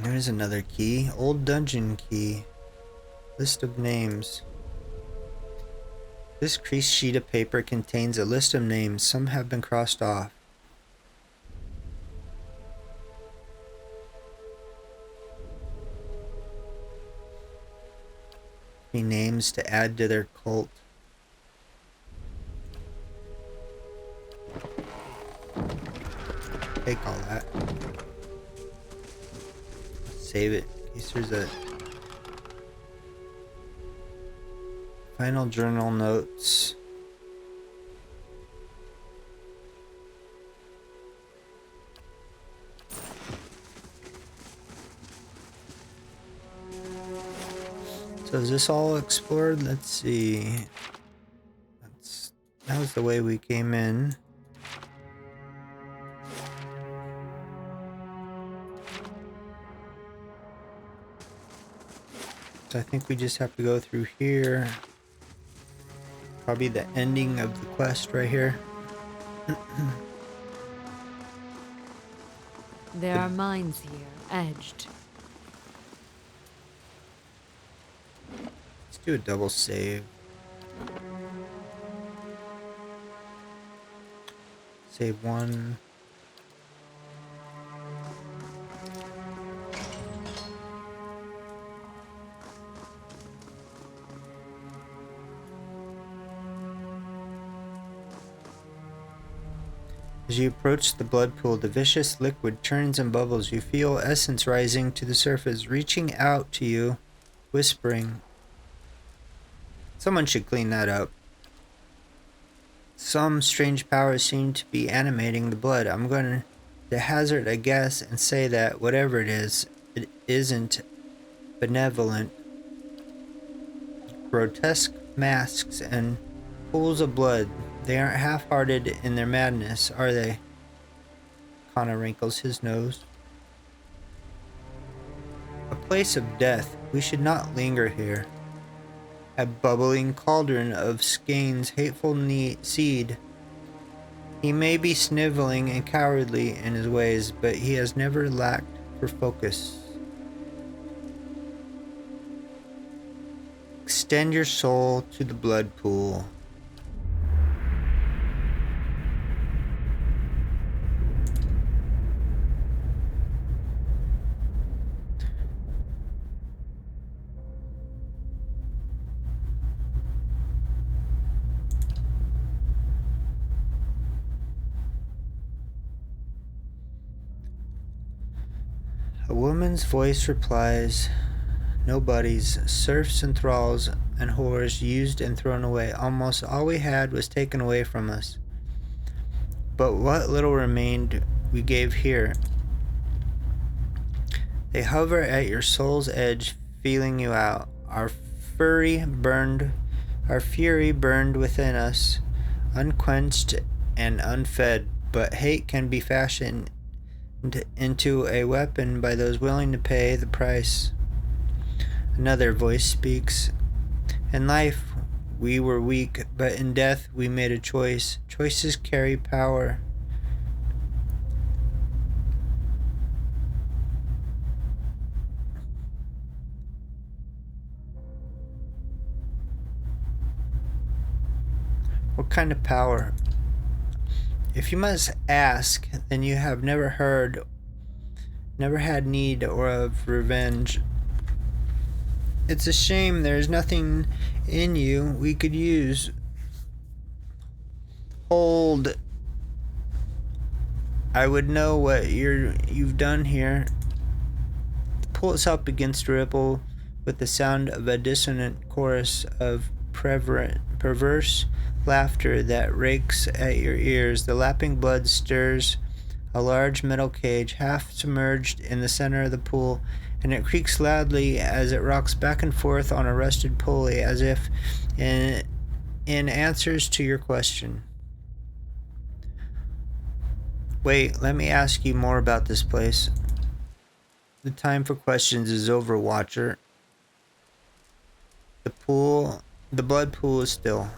There's another key. Old dungeon key. List of names. This creased sheet of paper contains a list of names. Some have been crossed off. Any names to add to their cult. Take all that. Save it in case there's a final journal notes. So is this all explored? Let's see. That was the way we came in. I think we just have to go through here. Probably the ending of the quest right here. There are mines here, edged. Let's do a double save. Save one. As you approach the blood pool, the vicious liquid turns and bubbles. You feel essence rising to the surface, reaching out to you, whispering. Someone should clean that up. Some strange power seem to be animating the blood. I'm going to hazard a guess and say that whatever it isn't benevolent. Grotesque masks and pools of blood. They aren't half-hearted in their madness, are they? Connor wrinkles his nose. A place of death. We should not linger here. A bubbling cauldron of Skane's hateful seed. He may be sniveling and cowardly in his ways, but he has never lacked for focus. Extend your soul to the blood pool. A woman's voice replies, nobody's, serfs and thralls and whores used and thrown away. Almost all we had was taken away from us. But what little remained we gave here. They hover at your soul's edge, feeling you out. Our fury burned within us, unquenched and unfed, but hate can be fashioned into a weapon by those willing to pay the price. Another voice speaks. In life we were weak, but in death we made a choice. Choices carry power. What kind of power? If you must ask, then you have never had need or of revenge. It's a shame there's nothing in you we could use. Hold. I would know what you've done here. The pool itself begins to ripple with the sound of a dissonant chorus of perverse laughter that rakes at your ears. The lapping blood stirs a large metal cage half submerged in the center of the pool, and it creaks loudly as it rocks back and forth on a rusted pulley, as if in answers to your question. Wait, let me ask you more about this place. The time for questions is over, Watcher. The blood pool is still.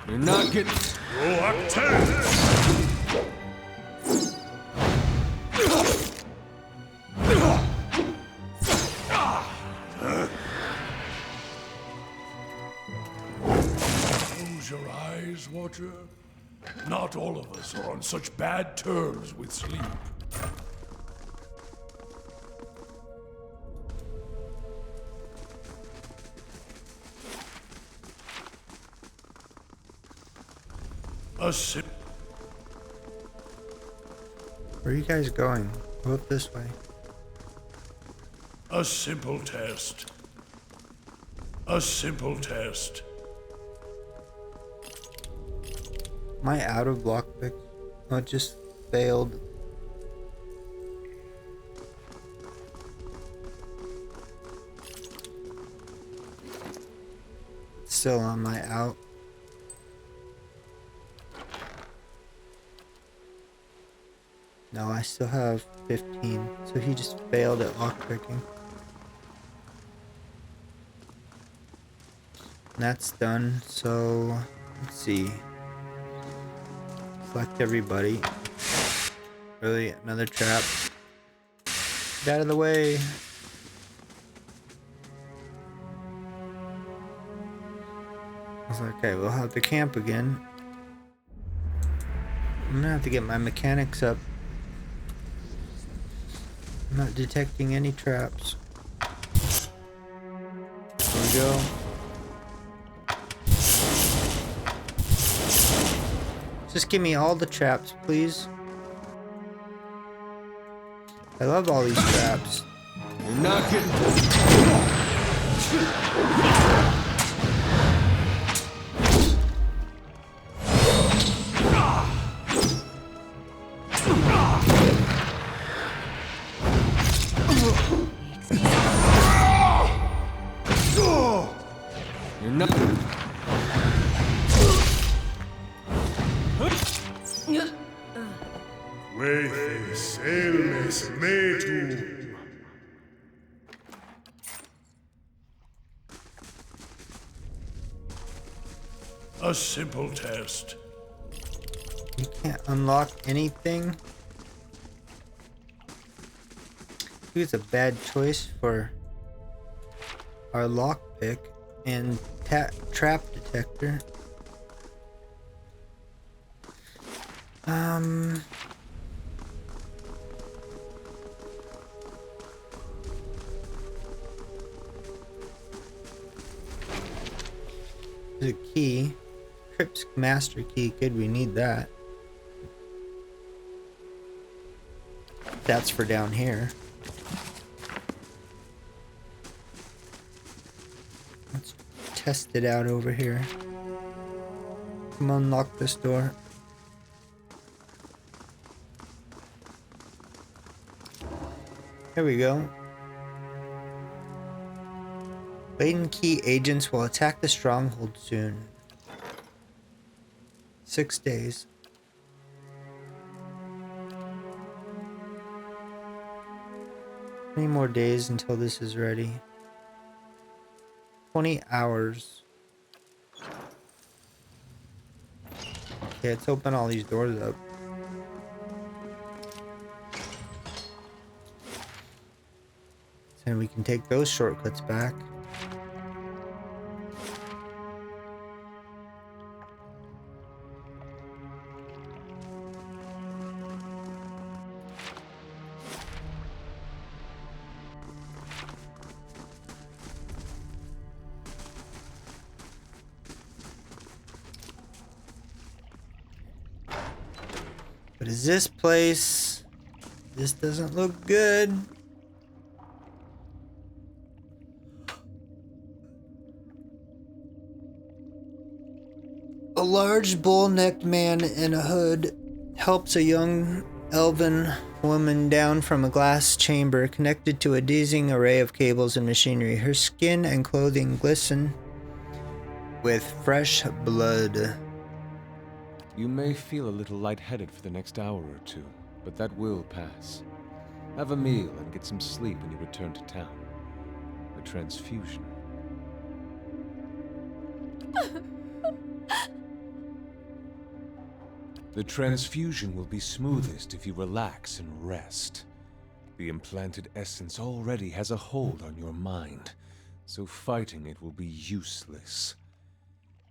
You're not getting. Close your eyes, Watcher. Not all of us are on such bad terms with sleep. Where are you guys going? Go up this way. A simple test. A simple test. Am I out of lockpicks? Oh, it just failed. Still on my out. No, I still have 15. So he just failed at lockpicking. That's done. So let's see. Select everybody. Really, another trap. Get out of the way. I was like, okay, we'll have to camp again. I'm gonna have to get my mechanics up. I'm not detecting any traps. There we go. Just give me all the traps, please. I love all these traps. You're not getting. You're not. A simple test. You can't unlock anything. I think it's a bad choice for our lockpick and trap detector. There's a key. Crypt's master key. Good, we need that. That's for down here. Let's test it out over here. Come on, unlock this door. Here we go. Latent key agents will attack the stronghold soon. 6 days. How many more days until this is ready? 20 hours. Okay, let's open all these doors up. And we can take those shortcuts back. What is this place? This doesn't look good. A large bull-necked man in a hood helps a young elven woman down from a glass chamber connected to a dazing array of cables and machinery. Her skin and clothing glisten with fresh blood. You may feel a little lightheaded for the next hour or two, but that will pass. Have a meal and get some sleep when you return to town. A transfusion. The transfusion will be smoothest if you relax and rest. The implanted essence already has a hold on your mind, so fighting it will be useless.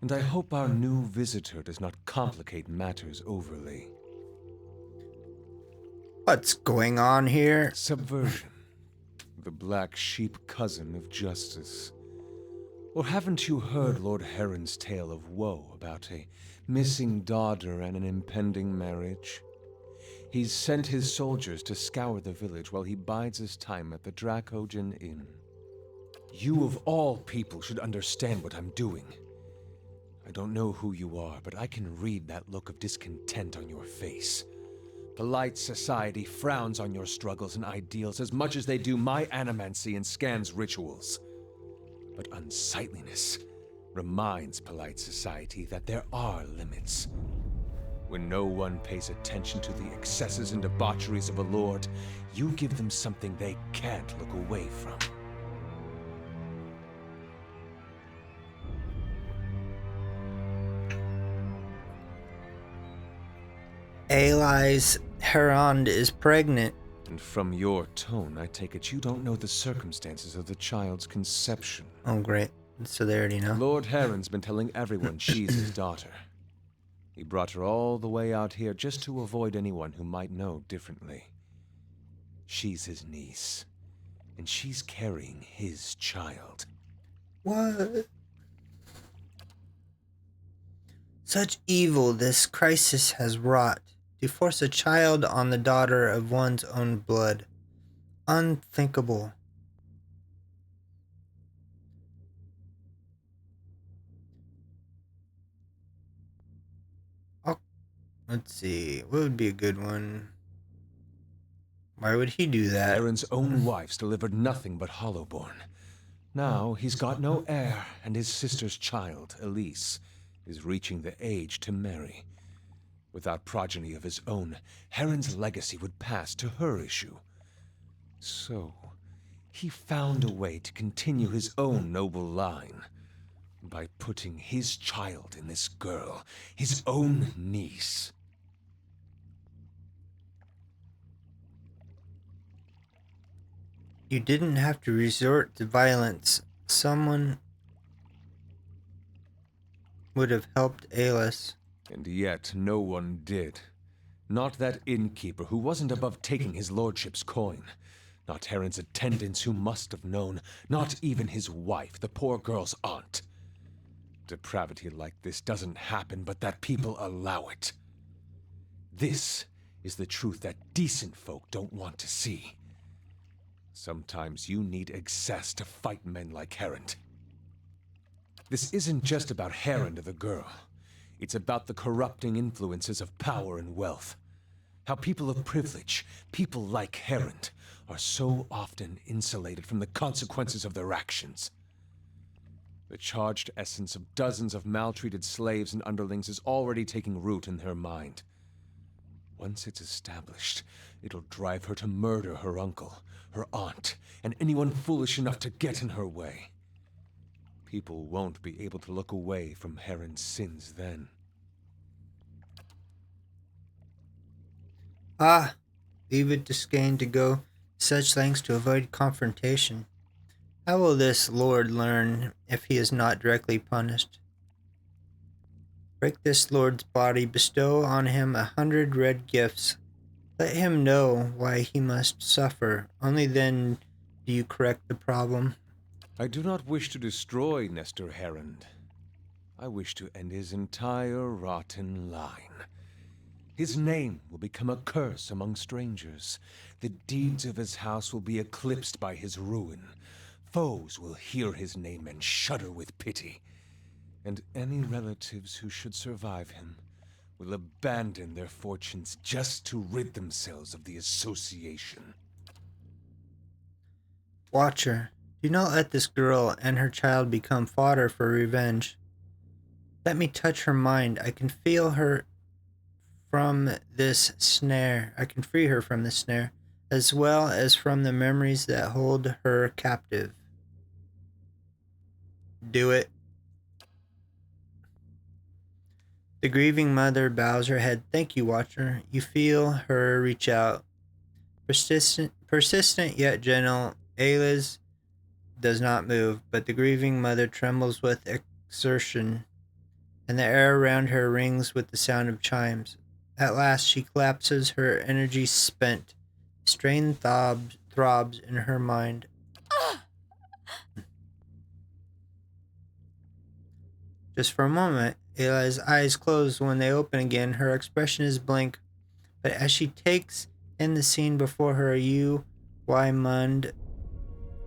And I hope our new visitor does not complicate matters overly. What's going on here? Subversion. The black sheep cousin of justice. Or haven't you heard Lord Heron's tale of woe about a missing daughter and an impending marriage? He's sent his soldiers to scour the village while he bides his time at the Dracogen Inn. You of all people should understand what I'm doing. I don't know who you are, but I can read that look of discontent on your face. Polite society frowns on your struggles and ideals as much as they do my animancy and Scan's rituals. But unsightliness reminds polite society that there are limits. When no one pays attention to the excesses and debaucheries of a lord, you give them something they can't look away from. Ali's Herond is pregnant. And from your tone, I take it you don't know the circumstances of the child's conception. Oh, great. So they already know. Lord Heron's been telling everyone she's his daughter. He brought her all the way out here just to avoid anyone who might know differently. She's his niece, and she's carrying his child. What? Such evil this crisis has wrought, to force a child on the daughter of one's own blood. Unthinkable. Oh, let's see. What would be a good one? Why would he do that? Heron's own wife's delivered nothing but Hollowborn. Now he's got no heir, and his sister's child, Elise, is reaching the age to marry. Without progeny of his own, Heron's legacy would pass to her issue. So, he found a way to continue his own noble line by putting his child in this girl, his own niece. You didn't have to resort to violence. Someone would have helped Alice. And yet no one did. Not that innkeeper who wasn't above taking his lordship's coin. Not Heron's attendants who must have known. Not even his wife, the poor girl's aunt. Depravity like this doesn't happen, but that people allow it. This is the truth that decent folk don't want to see. Sometimes you need excess to fight men like Heron. This isn't just about Heron or the girl. It's about the corrupting influences of power and wealth. How people of privilege, people like Heron, are so often insulated from the consequences of their actions. The charged essence of dozens of maltreated slaves and underlings is already taking root in her mind. Once it's established, it'll drive her to murder her uncle, her aunt, and anyone foolish enough to get in her way. People won't be able to look away from Heron's sins then. Ah, leave it to Skane to go such lengths to avoid confrontation. How will this lord learn if he is not directly punished? Break this lord's body, bestow on him 100 red gifts. Let him know why he must suffer. Only then do you correct the problem. I do not wish to destroy Nestor Heron. I wish to end his entire rotten line. His name will become a curse among strangers. The deeds of his house will be eclipsed by his ruin. Foes will hear his name and shudder with pity. And any relatives who should survive him will abandon their fortunes just to rid themselves of the association. Watcher, do not let this girl and her child become fodder for revenge. Let me touch her mind. I can feel her from this snare. I can free her from this snare, as well as from the memories that hold her captive. Do it. The grieving mother bows her head. Thank you, Watcher. You feel her reach out. Persistent yet gentle, Ayla's does not move, but the grieving mother trembles with exertion, and the air around her rings with the sound of chimes. At last she collapses, her energy spent. Strain throbs in her mind. Just for a moment, Ayla's eyes close. When they open again, her expression is blank. But as she takes in the scene before her, Mund,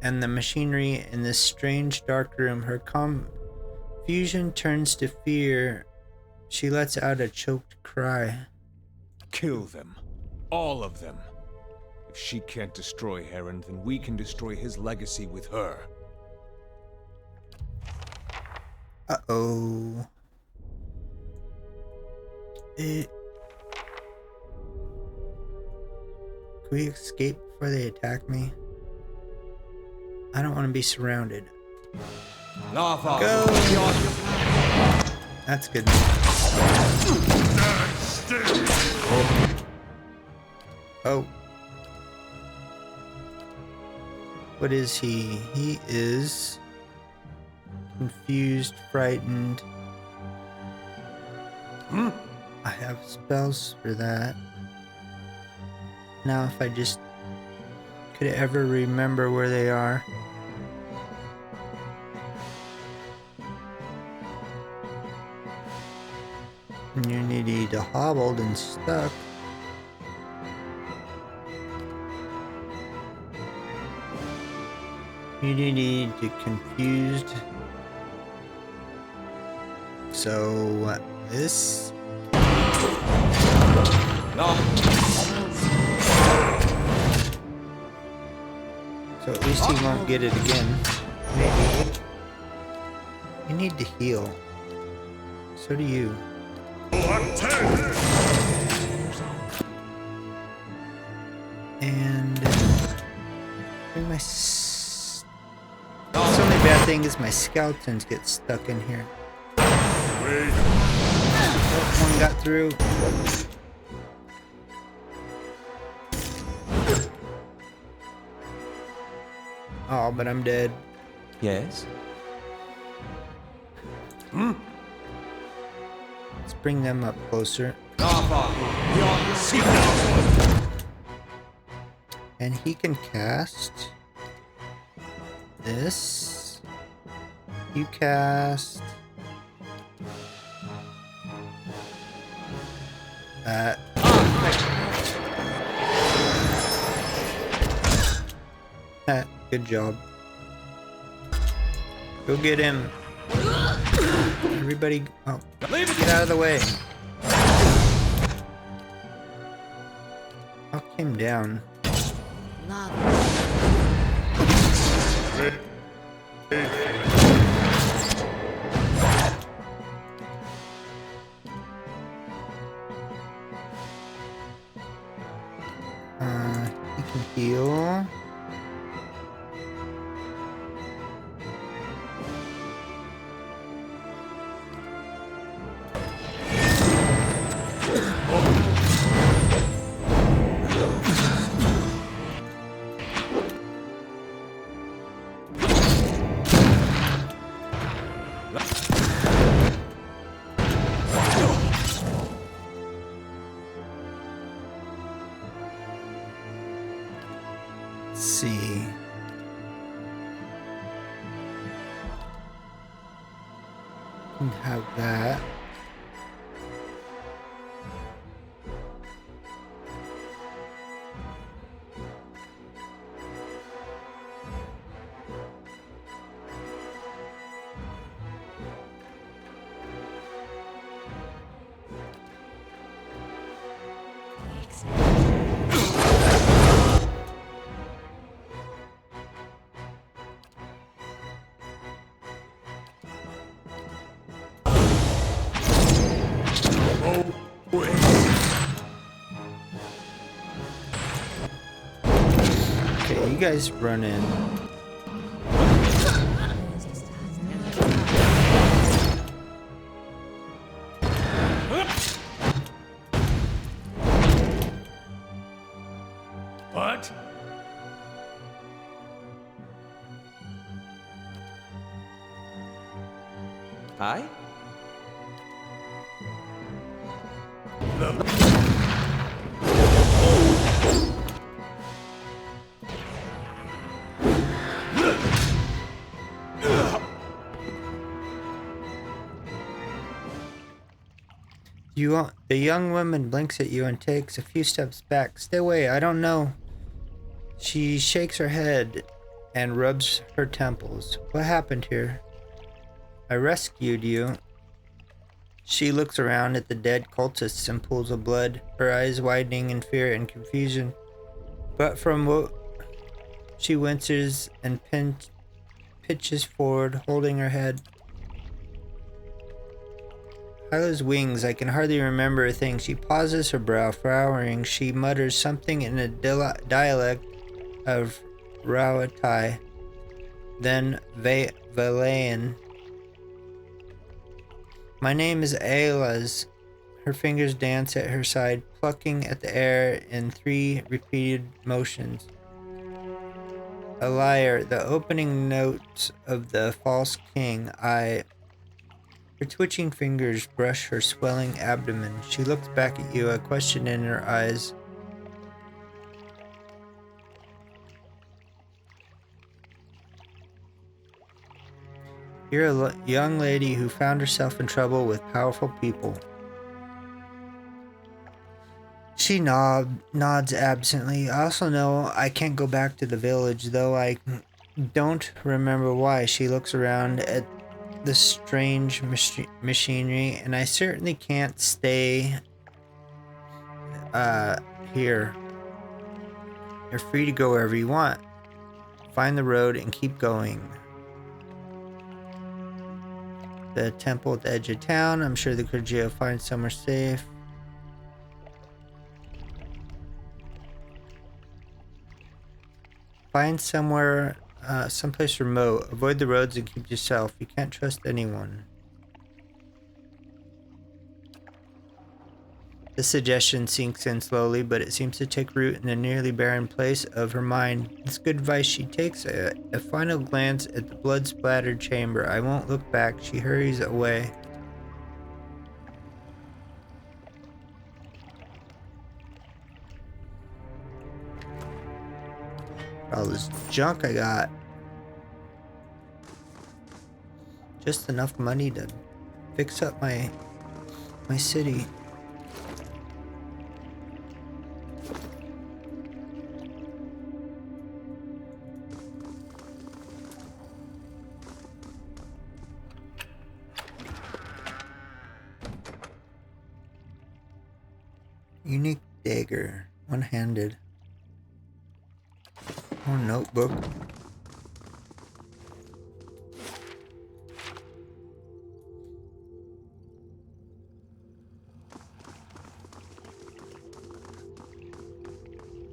and the machinery in this strange dark room, her confusion turns to fear. She lets out a choked cry. Kill them. All of them. If she can't destroy Heron, then we can destroy his legacy with her. Uh-oh. Can we escape before they attack me? I don't want to be surrounded. Go! That's good. Oh. What is he? He is confused, frightened. I have spells for that. Now if I just could ever remember where they are. Unity to hobbled and stuck. Unity to confused. So this. No. So at least he won't get it again. Maybe. You need to heal. So do you. And bring my. The only bad thing is my skeletons get stuck in here. Oh, one got through. Oh, but I'm dead. Yes? Let's bring them up closer. And he can cast this. You cast that. Good job. Go get him. Everybody, oh, get out of the way. Knock him down. He can heal. Let's see. Can have that. Okay, you guys run in. What? Hi? The young woman blinks at you and takes a few steps back. Stay away, I don't know. She shakes her head and rubs her temples. What happened here? I rescued you. She looks around at the dead cultists and pools of blood, her eyes widening in fear and confusion. But from what she winces and pitches forward, holding her head. Hyla's wings, I can hardly remember a thing. She pauses, her brow frowning. She mutters something in a dialect of Rawatai, then Valayan. My name is Ayla's. Her fingers dance at her side, plucking at the air in 3 repeated motions. A liar, the opening notes of the false king. Her twitching fingers brush her swelling abdomen. She looks back at you, a question in her eyes. You're a young lady who found herself in trouble with powerful people. She nods absently. I also know I can't go back to the village, though I don't remember why. She looks around at the strange machinery, and I certainly can't stay here. You're free to go wherever you want. Find the road and keep going. The temple at the edge of town. I'm sure the Kurjia will find somewhere safe. Find somewhere, someplace remote. Avoid the roads and keep to yourself. You can't trust anyone. This suggestion sinks in slowly, but it seems to take root in the nearly barren place of her mind. It's good advice. She takes a final glance at the blood-splattered chamber. I won't look back. She hurries away. All this junk I got. Just enough money to fix up my city. Unique dagger, one-handed. More notebook.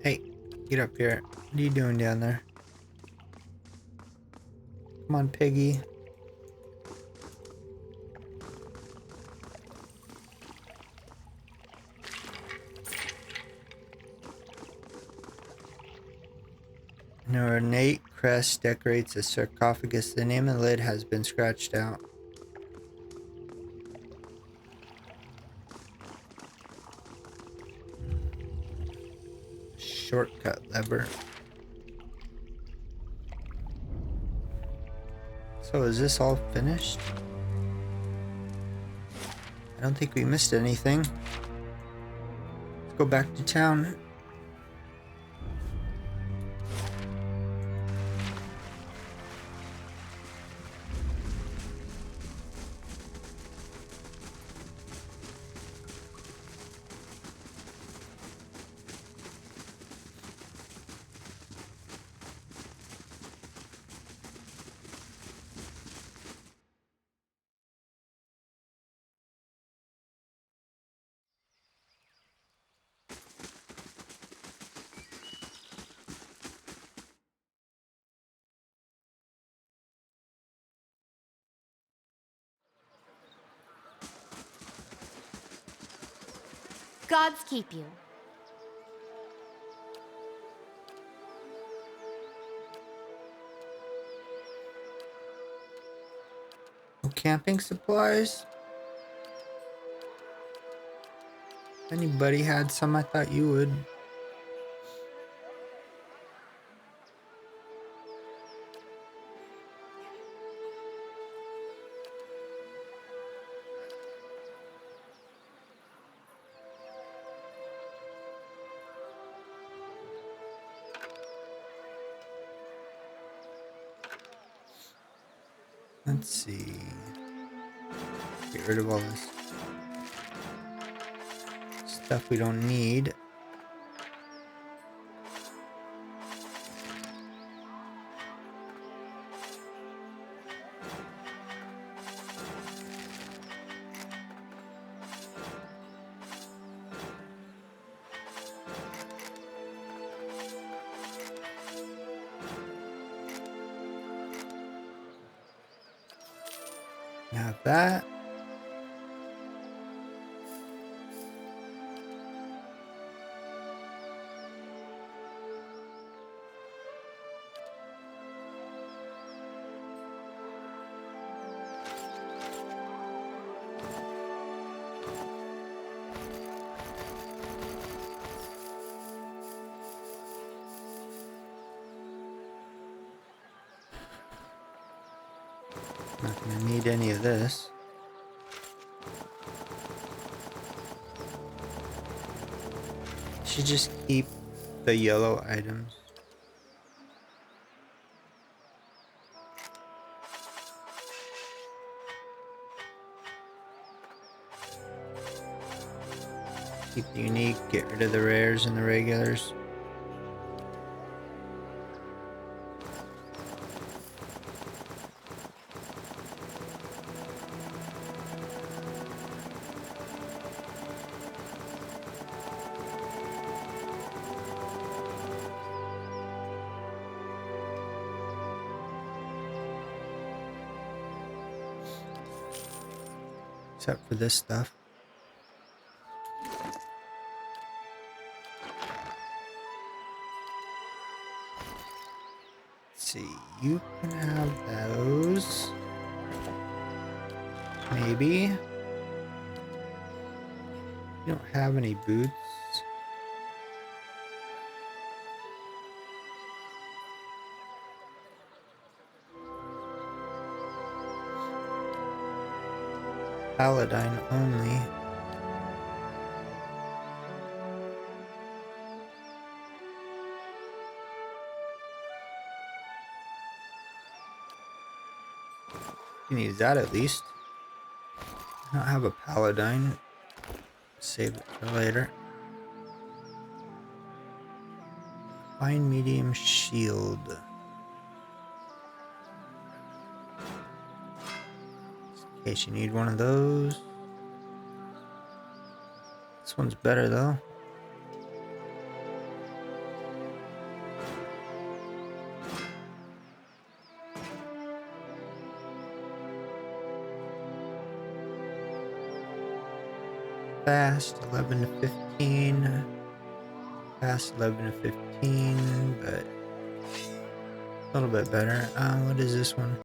Hey, get up here. What are you doing down there? Come on, piggy. An ornate crest decorates a sarcophagus. The name of the lid has been scratched out. Shortcut lever. So is this all finished? I don't think we missed anything. Let's go back to town. gods keep you. No camping supplies? If anybody had some, I thought you would. Let's see. Get rid of all this stuff we don't need. Have that. Not gonna need any of this. Should just keep the yellow items. Keep the unique, get rid of the rares and the regulars. Except for this stuff. Let's see, you can have those. Maybe. You don't have any boots. Paladine only. You can use that at least. I don't have a paladine. Save it for later. Fine medium shield. In case you need one of those. This one's better though. Fast 11 to 15. Fast 11 to 15, but a little bit better. What is this one?